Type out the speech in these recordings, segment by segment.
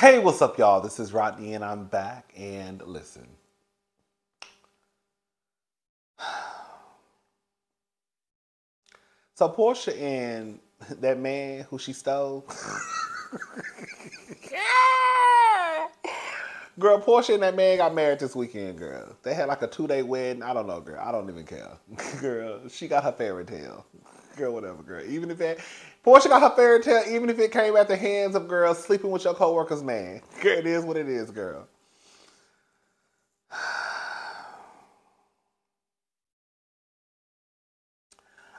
Hey, what's up, y'all? This is Rodney, and I'm back. And listen, so Portia and that man who she stole, girl, Portia and that man got married this weekend, girl. They had like a 2-day wedding. I don't know, girl. I don't even care, girl. She got her fairy tale, girl. Whatever, girl. Even if that Portia got her fairy tale, even if it came at the hands of girls sleeping with your coworker's man, girl, it is what it is, girl.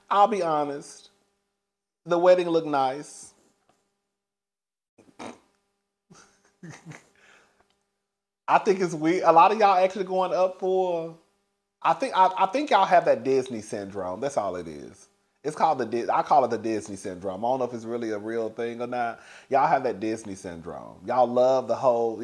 I'll be honest. The wedding looked nice. I think it's weird. A lot of y'all actually going up for. I think y'all have that Disney syndrome. That's all it is. It's called I call it the Disney syndrome. I don't know if it's really a real thing or not. Y'all have that Disney syndrome. Y'all love the whole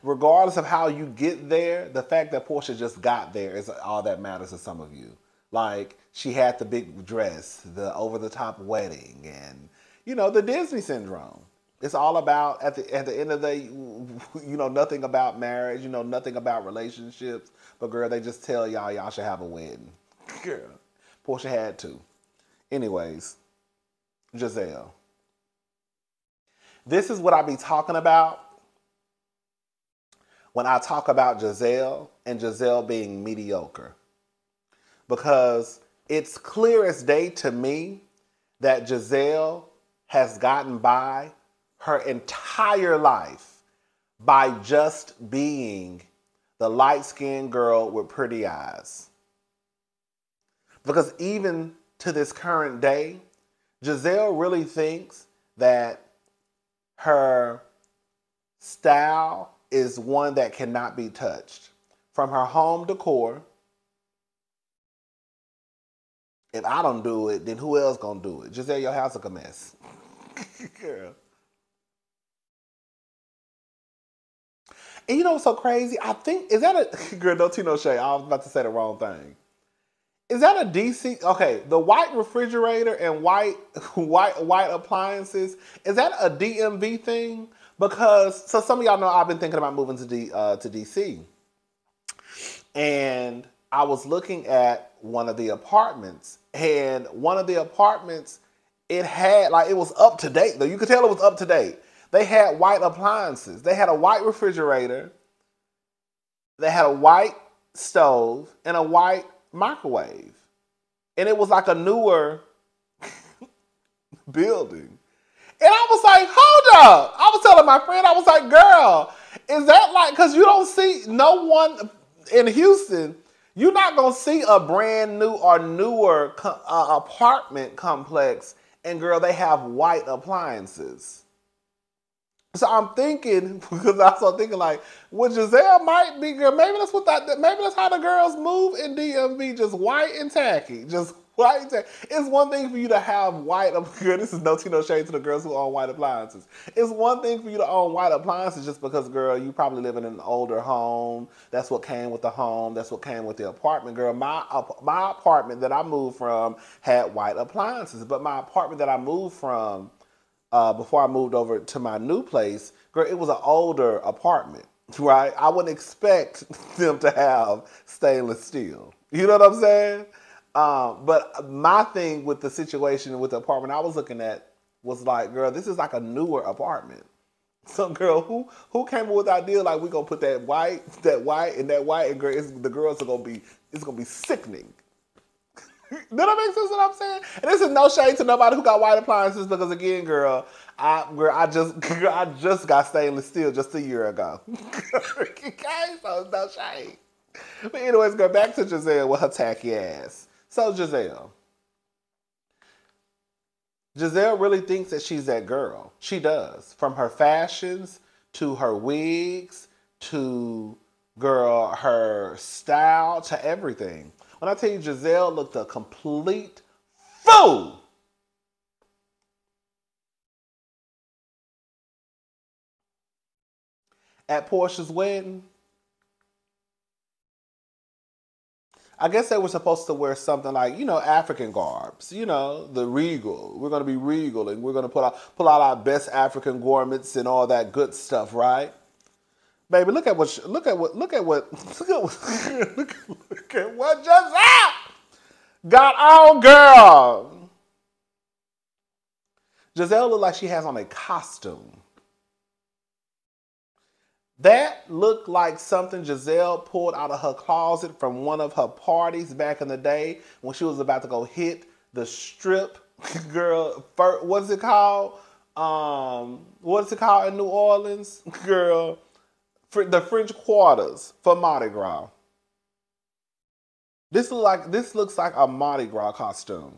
regardless of how you get there. The fact that Portia just got there is all that matters to some of you. Like she had the big dress, the over the top wedding, and the Disney syndrome. It's all about at the end of the day, nothing about marriage, nothing about relationships. But girl, they just tell y'all should have a wedding. Girl, Portia had to. Anyways, Gizelle. This is what I be talking about when I talk about Gizelle and Gizelle being mediocre. Because it's clear as day to me that Gizelle has gotten by her entire life by just being the light-skinned girl with pretty eyes. Because even to this current day, Gizelle really thinks that her style is one that cannot be touched. From her home decor, if I don't do it, then who else gonna do it? Gizelle, your house look a mess. Girl. And you know what's so crazy? I think, is that a, girl, don't see no shade. I was about to say the wrong thing. Is that a DC? Okay, the white refrigerator and white appliances, is that a DMV thing? Because, so some of y'all know I've been thinking about moving to DC. And I was looking at one of the apartments, and one of the apartments, it had, like, it was up to date, though. You could tell it was up to date. They had white appliances. They had a white refrigerator. They had a white stove and a white microwave. And it was like a newer building. And I was like, hold up. I was telling my friend, I was like, girl, is that like, because you don't see no one in Houston, you're not going to see a brand new or newer apartment complex. And girl, they have white appliances. So I'm thinking, because I started thinking like, well, Gizelle might be girl. Maybe that's how the girls move in DMV, just white and tacky, just white and tacky. It's one thing for you to have white. Girl, this is no shade to the girls who own white appliances. It's one thing for you to own white appliances just because, girl, you probably live in an older home. That's what came with the home. That's what came with the apartment, girl. My apartment that I moved from had white appliances, but my apartment that I moved from. Before I moved over to my new place, girl, it was an older apartment, right? I wouldn't expect them to have stainless steel. You know what I'm saying? But my thing with the situation with the apartment I was looking at was like, girl, this is like a newer apartment. So, girl, who came up with the idea like we gonna put that white, and girl, the girls are it's gonna be sickening. Does that make sense what I'm saying? And this is no shade to nobody who got white appliances because again, girl, I just got stainless steel just a year ago. Okay, so no shade. But anyways, girl, back to Gizelle with her tacky ass. So Gizelle really thinks that she's that girl. She does. From her fashions to her wigs to girl, her style to everything. When I tell you Gizelle looked a complete fool. At Portia's wedding. I guess they were supposed to wear something like, African garbs, the regal. We're going to be regal and we're going to pull out our best African garments and all that good stuff, right? Baby, look at what look at what Giselle got on, girl. Giselle looked like she has on a costume. That looked like something Giselle pulled out of her closet from one of her parties back in the day when she was about to go hit the strip, girl. What's it called? What's it called in New Orleans, girl? The French Quarters for Mardi Gras. This looks like a Mardi Gras costume.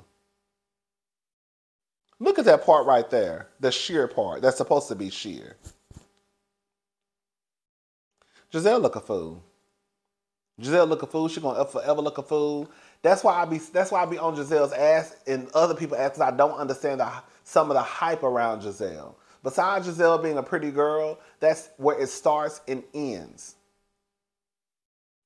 Look at that part right there, the sheer part. That's supposed to be sheer. Giselle look a fool. Giselle look a fool. She gonna forever look a fool. That's why I be on Giselle's ass and other people's ass, because I don't understand some of the hype around Giselle. Besides Giselle being a pretty girl, that's where it starts and ends.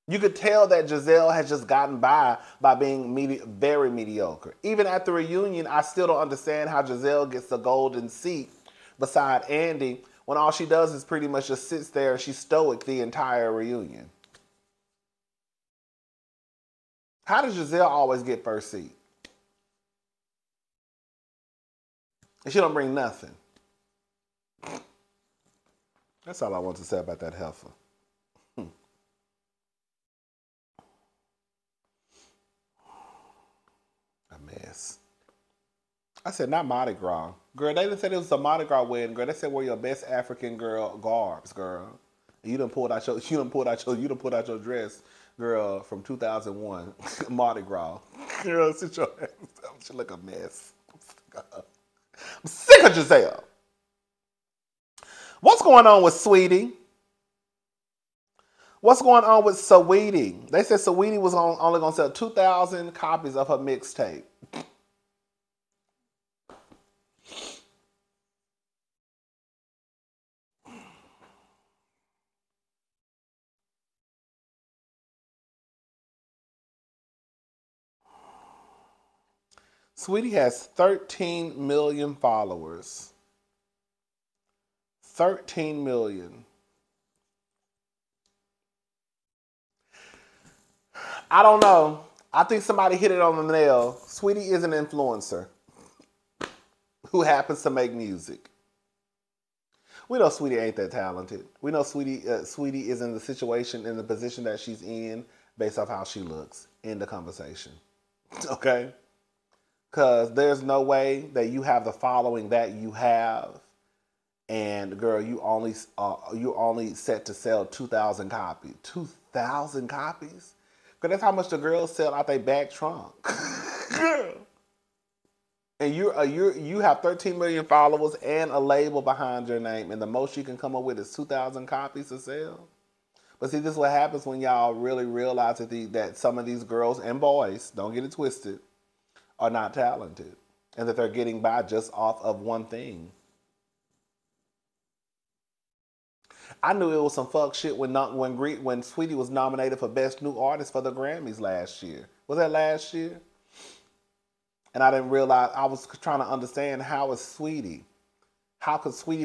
You could tell that Giselle has just gotten by being very mediocre. Even at the reunion, I still don't understand how Giselle gets the golden seat beside Andy, when all she does is pretty much just sits there and she's stoic the entire reunion. How does Giselle always get first seat? And she don't bring nothing. That's all I want to say about that heifer. A mess. I said, not Mardi Gras. Girl, they didn't say it was a Mardi Gras wedding, girl. They said wear your best African girl garbs, girl. And you done pulled out your dress, girl, from 2001. Mardi Gras. Girl, sit your ass down. She look a mess. I'm sick of Giselle. What's going on with Saweetie? What's going on with Saweetie? They said Saweetie was only going to sell 2,000 copies of her mixtape. Saweetie has 13 million followers. 13 million. I don't know. I think somebody hit it on the nail. Saweetie is an influencer who happens to make music. We know Saweetie ain't that talented. We know Saweetie is in the position that she's in based off how she looks. End the conversation. Okay? Because there's no way that you have the following that you have, and girl, you only set to sell 2,000 copies. 2,000 copies? Because that's how much the girls sell out their back trunk. Girl. And you have 13 million followers and a label behind your name, and the most you can come up with is 2,000 copies to sell. But see, this is what happens when y'all really realize that some of these girls and boys, don't get it twisted, are not talented, and that they're getting by just off of one thing. I knew it was some fuck shit when Saweetie was nominated for Best New Artist for the Grammys last year. Was that last year? And I didn't realize, I was trying to understand how could Saweetie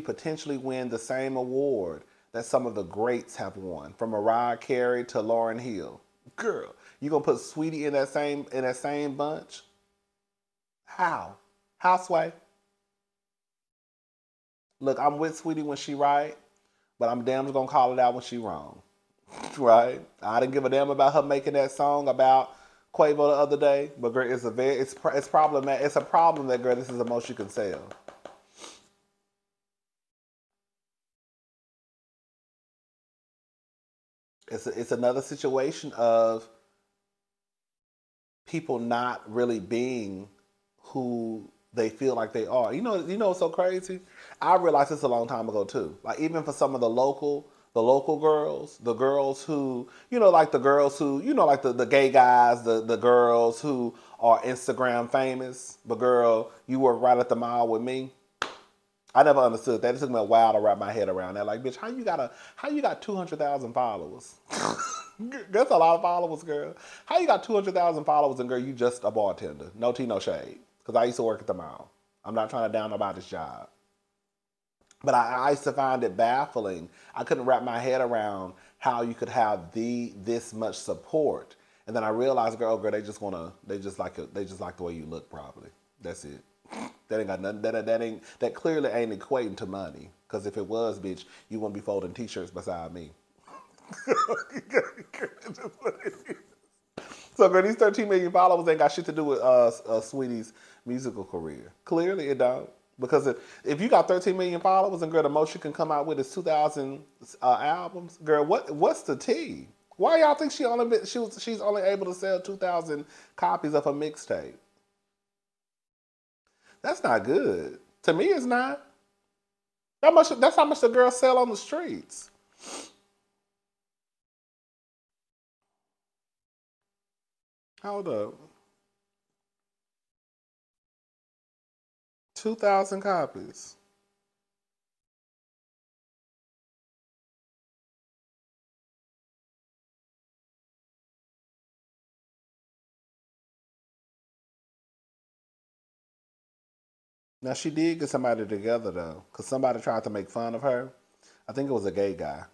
potentially win the same award that some of the greats have won, from Mariah Carey to Lauryn Hill. Girl, you gonna put Saweetie in that same bunch? How? How, Sway? Look, I'm with Saweetie when she right, but I'm damn just gonna call it out when she wrong. Right? I didn't give a damn about her making that song about Quavo the other day, but girl, it's a problem that, girl, this is the most you can sell. It's another situation of people not really being who they feel like they are. You know what's so crazy? I realized this a long time ago too. Like, even for some of the local girls, the girls who, like the gay guys, the girls who are Instagram famous, but girl, you work right at the mall with me. I never understood that. It took me a while to wrap my head around that. Like, bitch, how you got 200,000 followers? That's a lot of followers, girl. How you got 200,000 followers and girl, you just a bartender? No tea, no shade. Because I used to work at the mall. I'm not trying to down nobody's job. But I used to find it baffling. I couldn't wrap my head around how you could have this much support. And then I realized, girl, they just like the way you look, probably. That's it. That ain't got nothing. That clearly ain't equating to money. Because if it was, bitch, you wouldn't be folding T-shirts beside me. So, girl, these 13 million followers ain't got shit to do with Saweetie's musical career. Clearly, it don't. Because if you got 13 million followers and, girl, the most you can come out with is 2,000 albums, girl, what's the tea? Why y'all think she's only able to sell 2,000 copies of a mixtape? That's not good. To me, it's not. That's how much the girls sell on the streets. Hold up. 2,000 copies. Now, she did get somebody together, though, because somebody tried to make fun of her. I think it was a gay guy.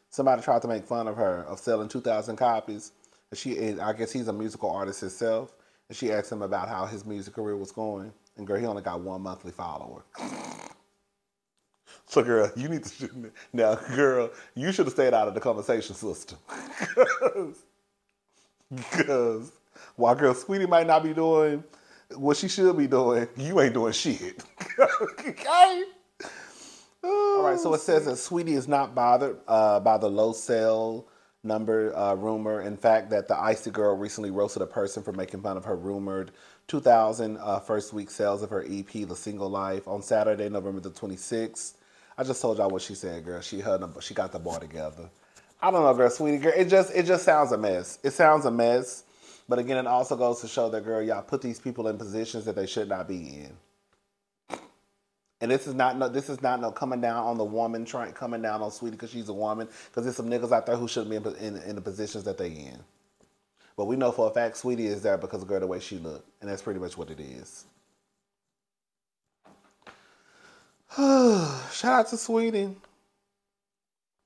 Somebody tried to make fun of her of selling 2,000 copies. And I guess he's a musical artist himself. And she asked him about how his music career was going. And, girl, he only got one monthly follower. So, girl, you need to... Now, girl, you should have stayed out of the conversation, sister. Because while girl Saweetie might not be doing what she should be doing, you ain't doing shit. Okay? All right, so it says that Saweetie is not bothered by the low sale number rumor. In fact, that the Icy Girl recently roasted a person for making fun of her rumored 2,000 first week sales of her EP, The Single Life, on Saturday, November the 26th. I just told y'all what she said, girl. She got the bar together. I don't know, girl, Saweetie, girl. It just sounds a mess. It sounds a mess. But again, it also goes to show that, girl, y'all put these people in positions that they should not be in. And this is not no coming down on the woman, coming down on Saweetie because she's a woman. Because there's some niggas out there who shouldn't be in the positions that they in. But we know for a fact Saweetie is there because of, girl, the way she look. And that's pretty much what it is. Shout out to Saweetie.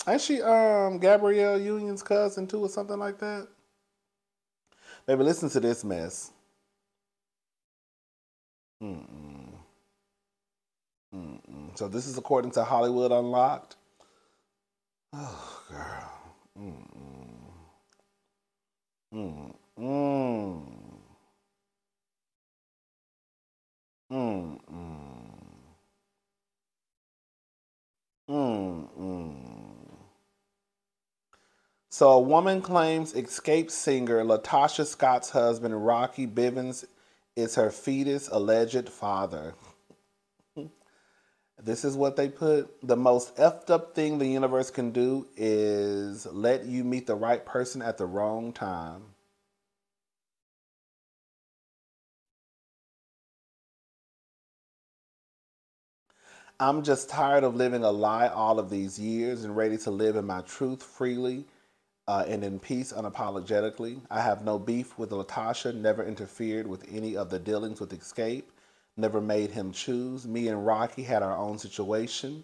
Ain't she Gabrielle Union's cousin too or something like that? Baby, listen to this mess. So this is according to Hollywood Unlocked. Oh, girl. So a woman claims escaped singer Latocha Scott's husband, Rocky Bivens, is her fetus alleged father. This is what they put. The most effed up thing the universe can do is let you meet the right person at the wrong time. I'm just tired of living a lie all of these years and ready to live in my truth freely and in peace unapologetically. I have no beef with Latocha, never interfered with any of the dealings with Escape, never made him choose. Me and Rocky had our own situation.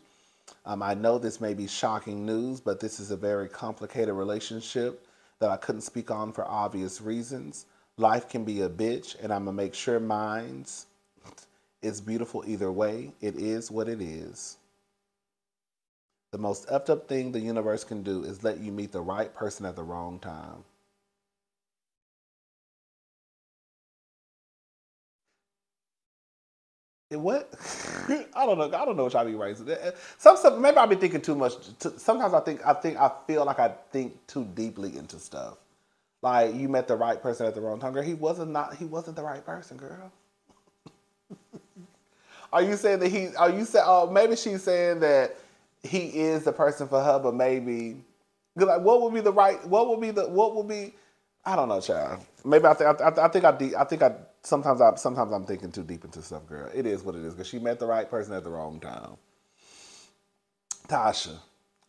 I know this may be shocking news, but this is a very complicated relationship that I couldn't speak on for obvious reasons. Life can be a bitch, and I'm going to make sure mine's is beautiful either way. It is what it is. The most effed up thing the universe can do is let you meet the right person at the wrong time. What? I don't know. I don't know what y'all be raising. Some stuff. Maybe I've been thinking too much. Sometimes I feel like I think too deeply into stuff. Like you met the right person at the wrong time, girl. He wasn't the right person, girl. Are you saying that Are you saying? Oh, maybe she's saying that he is the person for her, but maybe. Like, what would be the right? What would be? I don't know, child. Maybe sometimes I'm thinking too deep into stuff, girl. It is what it is, because she met the right person at the wrong time. Tasha,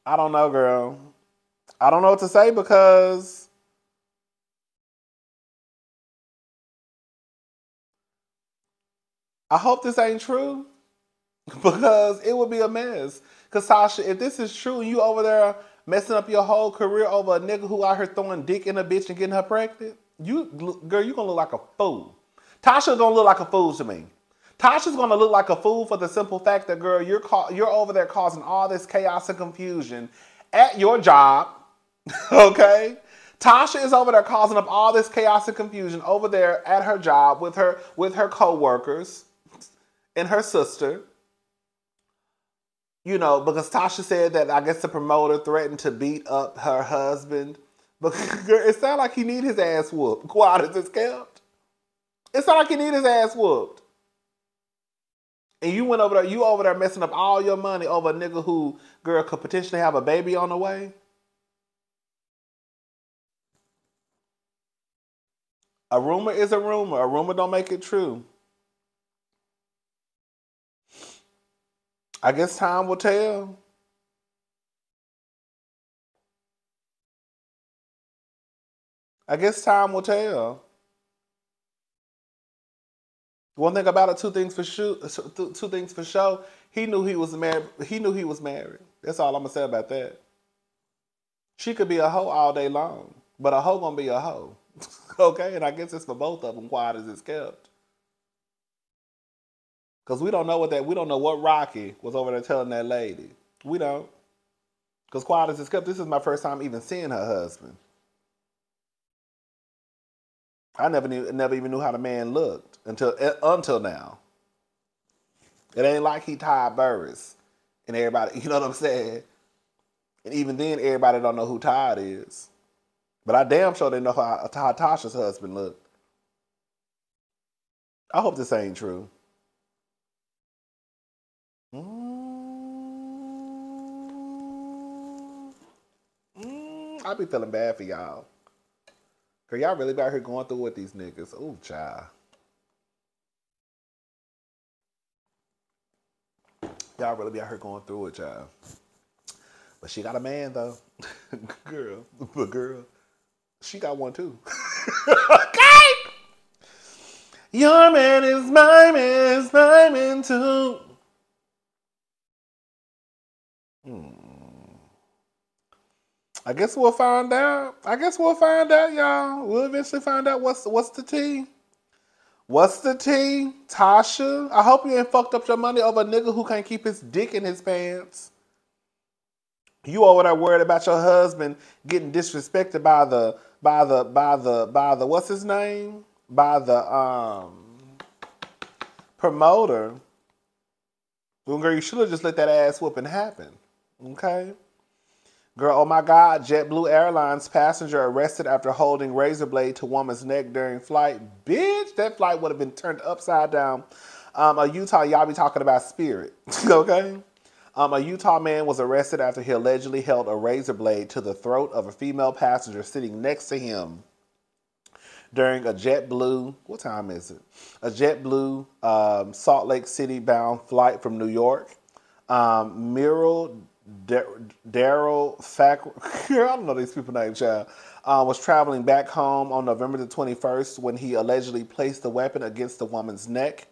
I don't know, girl. I don't know what to say because I hope this ain't true because it would be a mess. Because Tasha, if this is true and you over there messing up your whole career over a nigga who out here throwing dick in a bitch and getting her pregnant, girl, you gonna look like a fool. Tasha's gonna look like a fool to me. Tasha's gonna look like a fool for the simple fact that, girl, you're over there causing all this chaos and confusion at your job. Okay? Tasha is over there causing up all this chaos and confusion over there at her job with her co-workers and her sister. You know, because Tasha said that I guess the promoter threatened to beat up her husband. But girl, it sounded like he need his ass whooped. Quiet as it's kept. It sounded like he need his ass whooped. And you over there messing up all your money over a nigga who, girl, could potentially have a baby on the way. A rumor is a rumor. A rumor don't make it true. I guess time will tell. I guess time will tell. One thing about it, two things for sure. He knew he was married. He knew he was married. That's all I'm gonna say about that. She could be a hoe all day long, but a hoe gonna be a hoe. Okay, and I guess it's for both of them. Quiet as it's kept. Because we don't know what Rocky was over there telling that lady. We don't. Because quiet as it's kept, this is my first time even seeing her husband. I never even knew how the man looked until now. It ain't like he Ty Burris and everybody, you know what I'm saying? And even then, everybody don't know who Todd is. But I damn sure they know how Tasha's husband looked. I hope this ain't true. I be feeling bad for y'all. Cause y'all really out here going through with these niggas. Ooh, child. Y'all really be out here going through it, child. But she got a man though. girl, she got one too. Okay. Your man is my man too. I guess we'll find out. Y'all. We'll eventually find out what's the tea. What's the tea? Tasha, I hope you ain't fucked up your money over a nigga who can't keep his dick in his pants. You over there worried about your husband getting disrespected by the what's his name? By the promoter. Well, girl, you should have just let that ass whooping happen. Okay? Girl, oh my God, JetBlue Airlines passenger arrested after holding razor blade to woman's neck during flight. Bitch, that flight would have been turned upside down. A Utah, y'all be talking about Spirit, okay? A Utah man was arrested after he allegedly held a razor blade to the throat of a female passenger sitting next to him during a JetBlue, what time is it? A JetBlue Salt Lake City bound flight from New York. Daryl Thacker, I don't know these people's names, child, was traveling back home on November the 21st when he allegedly placed the weapon against the woman's neck.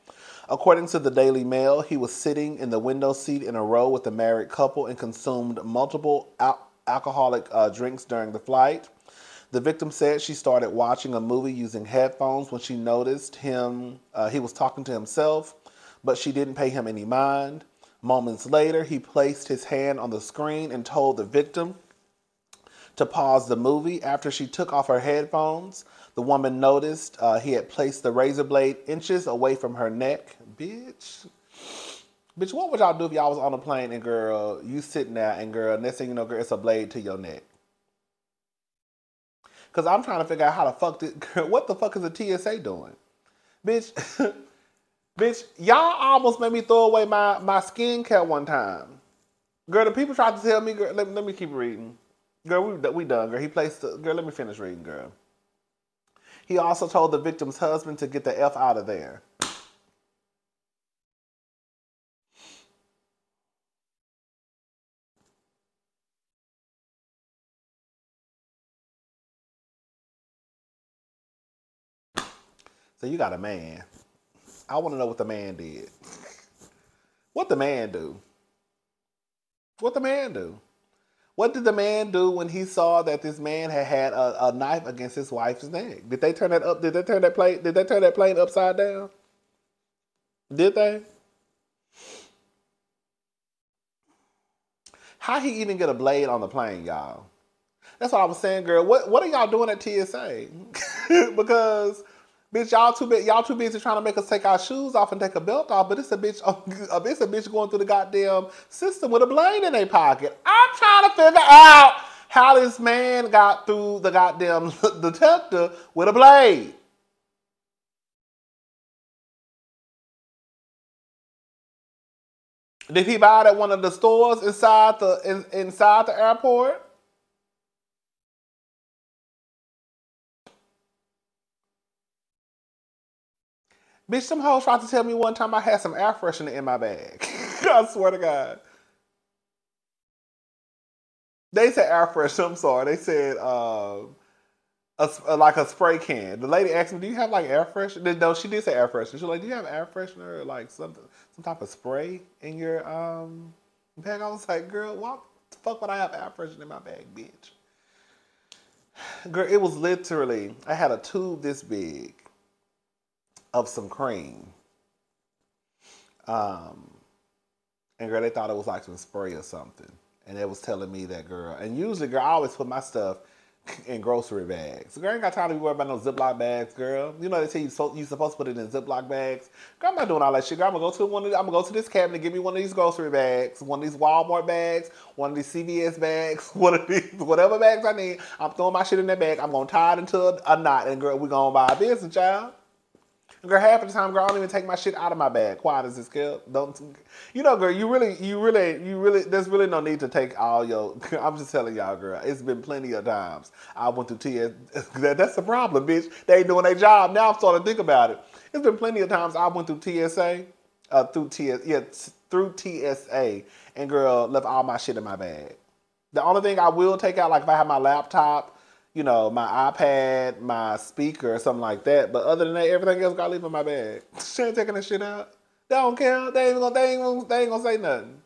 According to the Daily Mail, he was sitting in the window seat in a row with a married couple and consumed multiple alcoholic drinks during the flight. The victim said she started watching a movie using headphones when she noticed him. He was talking to himself, but she didn't pay him any mind. Moments later, he placed his hand on the screen and told the victim to pause the movie. After she took off her headphones, the woman noticed he had placed the razor blade inches away from her neck. Bitch, what would y'all do if y'all was on a plane and, girl, you sitting there and, girl, next thing you know, girl, it's a blade to your neck? Because I'm trying to figure out how the fuck girl, what the fuck is the TSA doing? Bitch. Bitch, y'all almost made me throw away my skincare one time. Girl, the people tried to tell me, girl, let me keep reading. Girl, we done, girl. Girl, let me finish reading, girl. He also told the victim's husband to get the F out of there. So you got a man. I want to know what the man did. What the man do? What the man do? What did the man do when he saw that this man had a knife against his wife's neck? Did they turn that up? Did they turn that plate? Did they turn that plane upside down? Did they? How he even get a blade on the plane, y'all? That's what I was saying, girl. What are y'all doing at TSA? Because, bitch, y'all too busy trying to make us take our shoes off and take a belt off. But it's a bitch going through the goddamn system with a blade in their pocket. I'm trying to figure out how this man got through the goddamn detector with a blade. Did he buy it at one of the stores inside the airport? Bitch, some hoes tried to tell me one time I had some air freshener in my bag. I swear to God. They said air freshener. I'm sorry. They said like a spray can. The lady asked me, "Do you have like air freshener?" No, she did say air freshener. She was like, "Do you have air freshener or like some type of spray in your bag?" I was like, "Girl, why the fuck would I have air freshener in my bag, bitch?" Girl, it was literally, I had a tube this big of some cream. And girl, they thought it was like some spray or something. And they was telling me that, girl. And usually, girl, I always put my stuff in grocery bags. Girl, I ain't got time to be worried about no Ziploc bags, girl. You know they tell you you're supposed to put it in Ziploc bags. Girl, I'm not doing all that shit. Girl, I'm gonna go to this cabinet, give me one of these grocery bags, one of these Walmart bags, one of these CVS bags, one of these whatever bags I need. I'm throwing my shit in that bag. I'm gonna tie it into a knot, and girl, we gonna buy a business, child. Girl, half of the time, girl, I don't even take my shit out of my bag. Quiet as this, girl. Don't, you know, girl, you really, there's really no need to take all your, I'm just telling y'all, girl, it's been plenty of times I went through TS, that's the problem, bitch. They ain't doing their job. Now I'm starting to think about it. It's been plenty of times I went through TSA, through TSA, and girl, left all my shit in my bag. The only thing I will take out, like if I have my laptop, you know, my iPad, my speaker, or something like that. But other than that, everything else gotta leave in my bag. She ain't taking that shit out. They don't care. They ain't gonna say nothing.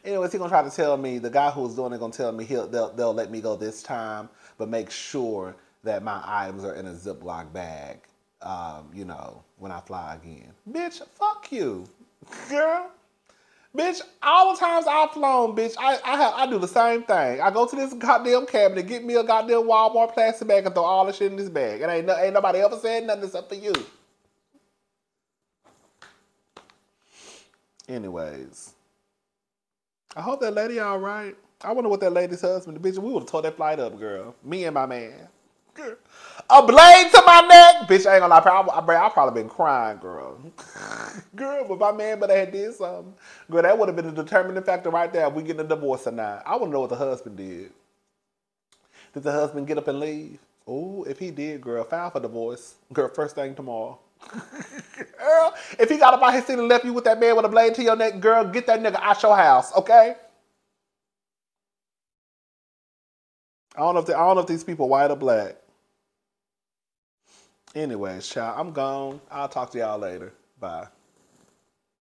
Anyways, he gonna try to tell me, the guy who was doing it gonna tell me they'll let me go this time, but make sure that my items are in a Ziploc bag, you know, when I fly again. Bitch, fuck you, girl. Bitch, all the times I've flown, bitch, I do the same thing. I go to this goddamn cabinet, get me a goddamn Walmart plastic bag and throw all the shit in this bag. And ain't nobody ever said nothing except for you. Anyways, I hope that lady all right. I wonder what that lady's husband, bitch, we would have tore that flight up, girl. Me and my man. Girl. A blade to my neck! Bitch, I ain't gonna lie, I probably been crying, girl. Girl, but my man, but I had did something. Girl, that would have been a determining factor right there if we getting a divorce or not. I want to know what the husband did. Did the husband get up and leave? Oh, if he did, girl, file for divorce. Girl, first thing tomorrow. Girl, if he got up out his seat and left you with that man with a blade to your neck, girl, get that nigga out your house, okay? I don't know if these people white or black. Anyways, child, I'm gone. I'll talk to y'all later. Bye.